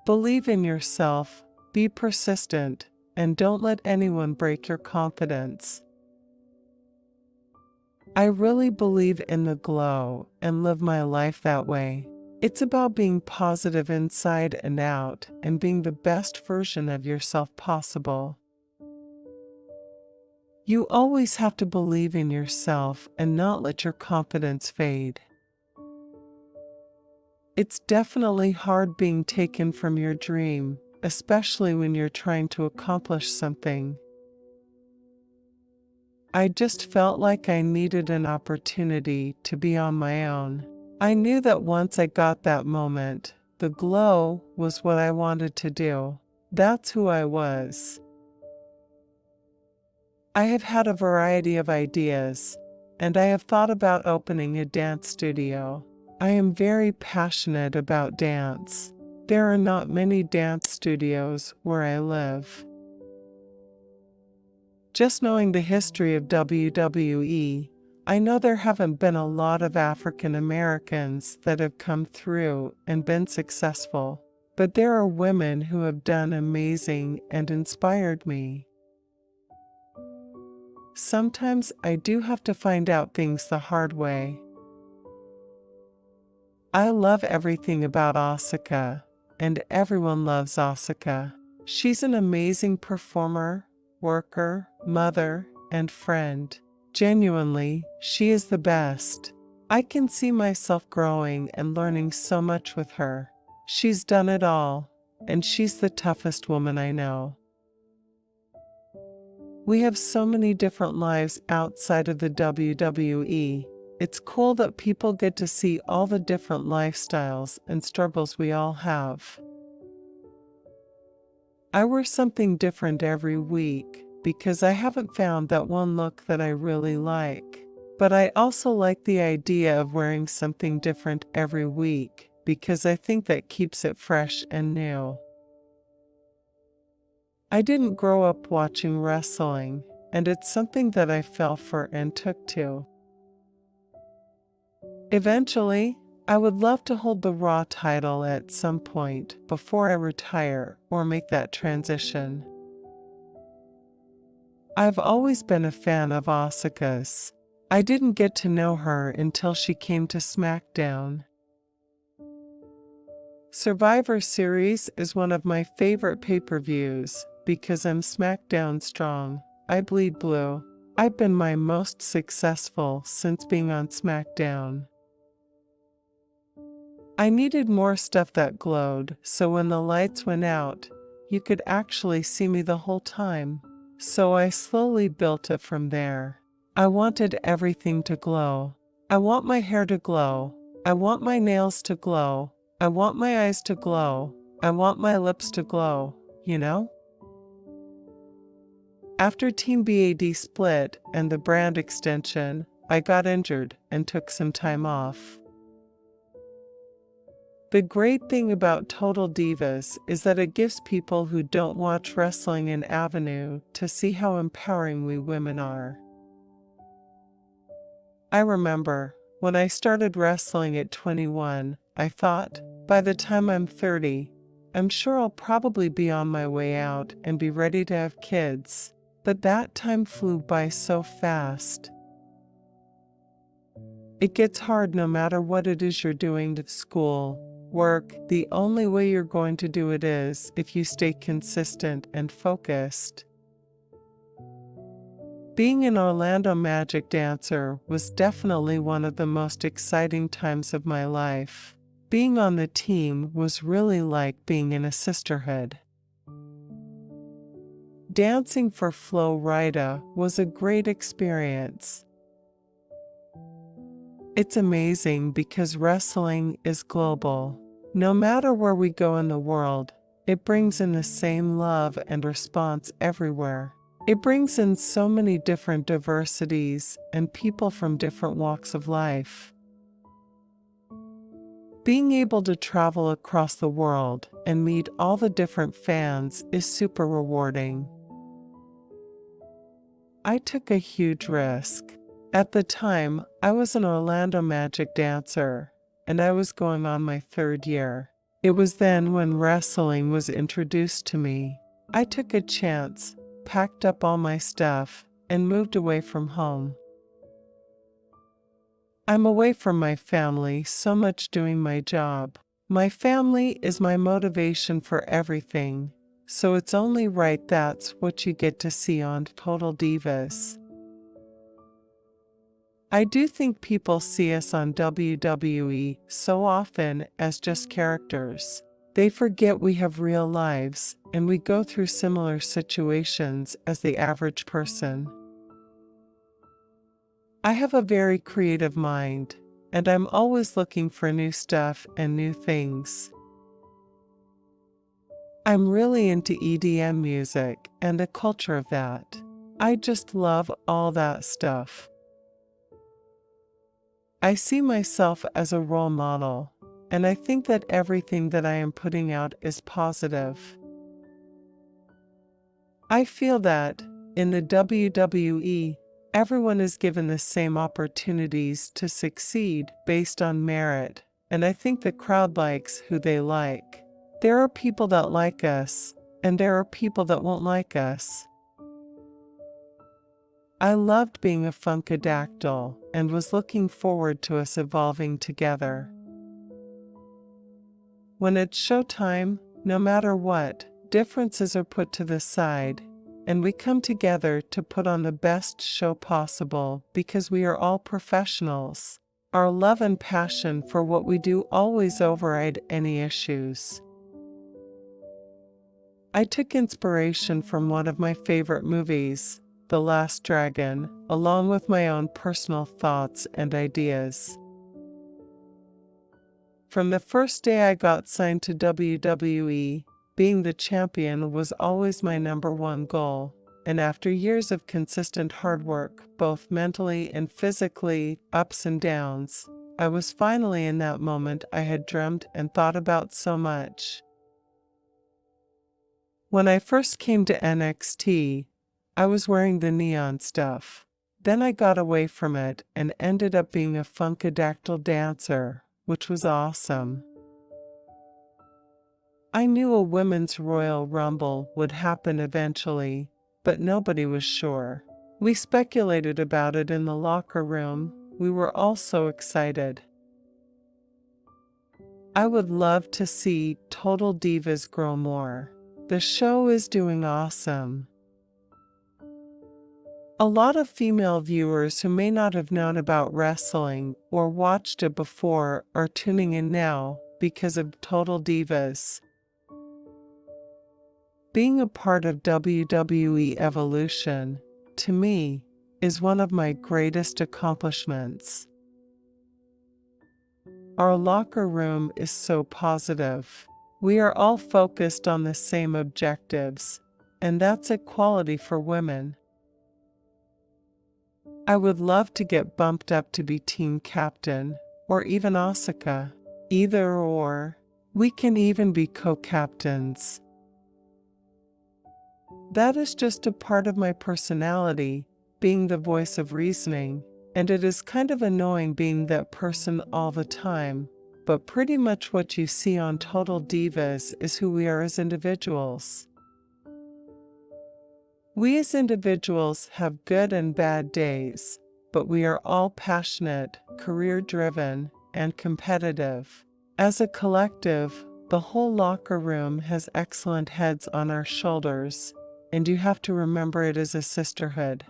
Believe in yourself, be persistent, and don't let anyone break your confidence. I really believe in the glow and live my life that way. It's about being positive inside and out and being the best version of yourself possible. You always have to believe in yourself and not let your confidence fade. It's definitely hard being taken from your dream, especially when you're trying to accomplish something. I just felt like I needed an opportunity to be on my own. I knew that once I got that moment, the glow was what I wanted to do. That's who I was. I have had a variety of ideas, and I have thought about opening a dance studio. I am very passionate about dance. There are not many dance studios where I live. Just knowing the history of WWE, I know there haven't been a lot of African Americans that have come through and been successful, but there are women who have done amazing and inspired me. Sometimes I do have to find out things the hard way. I love everything about Asuka, and everyone loves Asuka. She's an amazing performer, worker, mother, and friend. Genuinely, she is the best. I can see myself growing and learning so much with her. She's done it all, and she's the toughest woman I know. We have so many different lives outside of the WWE. It's cool that people get to see all the different lifestyles and struggles we all have. I wear something different every week because I haven't found that one look that I really like. But I also like the idea of wearing something different every week because I think that keeps it fresh and new. I didn't grow up watching wrestling, and it's something that I fell for and took to. Eventually, I would love to hold the Raw title at some point before I retire or make that transition. I've always been a fan of Asuka's. I didn't get to know her until she came to SmackDown. Survivor Series is one of my favorite pay-per-views because I'm SmackDown strong. I bleed blue. I've been my most successful since being on SmackDown. I needed more stuff that glowed, so when the lights went out, you could actually see me the whole time. So I slowly built it from there. I wanted everything to glow. I want my hair to glow. I want my nails to glow. I want my eyes to glow. I want my lips to glow, you know? After Team BAD split and the brand extension, I got injured and took some time off. The great thing about Total Divas is that it gives people who don't watch wrestling an avenue to see how empowering we women are. I remember, when I started wrestling at 21, I thought, by the time I'm 30, I'm sure I'll probably be on my way out and be ready to have kids. But that time flew by so fast. It gets hard no matter what it is you're doing to school, work. The only way you're going to do it is if you stay consistent and focused. Being an Orlando Magic dancer was definitely one of the most exciting times of my life. Being on the team was really like being in a sisterhood. Dancing for Flo Rida was a great experience. It's amazing because wrestling is global. No matter where we go in the world, it brings in the same love and response everywhere. It brings in so many different diversities and people from different walks of life. Being able to travel across the world and meet all the different fans is super rewarding. I took a huge risk. At the time, I was an Orlando Magic dancer, and I was going on my 3rd year. It was then when wrestling was introduced to me. I took a chance, packed up all my stuff, and moved away from home. I'm away from my family so much doing my job. My family is my motivation for everything, so it's only right that's what you get to see on Total Divas. I do think people see us on WWE so often as just characters. They forget we have real lives and we go through similar situations as the average person. I have a very creative mind, and I'm always looking for new stuff and new things. I'm really into EDM music and the culture of that. I just love all that stuff. I see myself as a role model, and I think that everything that I am putting out is positive. I feel that, in the WWE, everyone is given the same opportunities to succeed based on merit, and I think the crowd likes who they like. There are people that like us, and there are people that won't like us. I loved being a Funkadactyl and was looking forward to us evolving together. When it's showtime, no matter what, differences are put to the side, and we come together to put on the best show possible because we are all professionals. Our love and passion for what we do always override any issues. I took inspiration from one of my favorite movies, The Last Dragon, along with my own personal thoughts and ideas. From the first day I got signed to WWE, being the champion was always my #1 goal, and after years of consistent hard work, both mentally and physically, ups and downs, I was finally in that moment I had dreamt and thought about so much. When I first came to NXT, I was wearing the neon stuff. Then I got away from it and ended up being a Funkadactyl dancer, which was awesome. I knew a women's Royal Rumble would happen eventually, but nobody was sure. We speculated about it in the locker room. We were all so excited. I would love to see Total Divas grow more. The show is doing awesome. A lot of female viewers who may not have known about wrestling or watched it before are tuning in now because of Total Divas. Being a part of WWE Evolution, to me, is one of my greatest accomplishments. Our locker room is so positive. We are all focused on the same objectives, and that's equality for women. I would love to get bumped up to be team captain, or even Asuka. Either or. We can even be co-captains. That is just a part of my personality, being the voice of reasoning, and it is kind of annoying being that person all the time, but pretty much what you see on Total Divas is who we are as individuals. We as individuals have good and bad days, but we are all passionate, career-driven, and competitive. As a collective, the whole locker room has excellent heads on our shoulders, and you have to remember it is a sisterhood.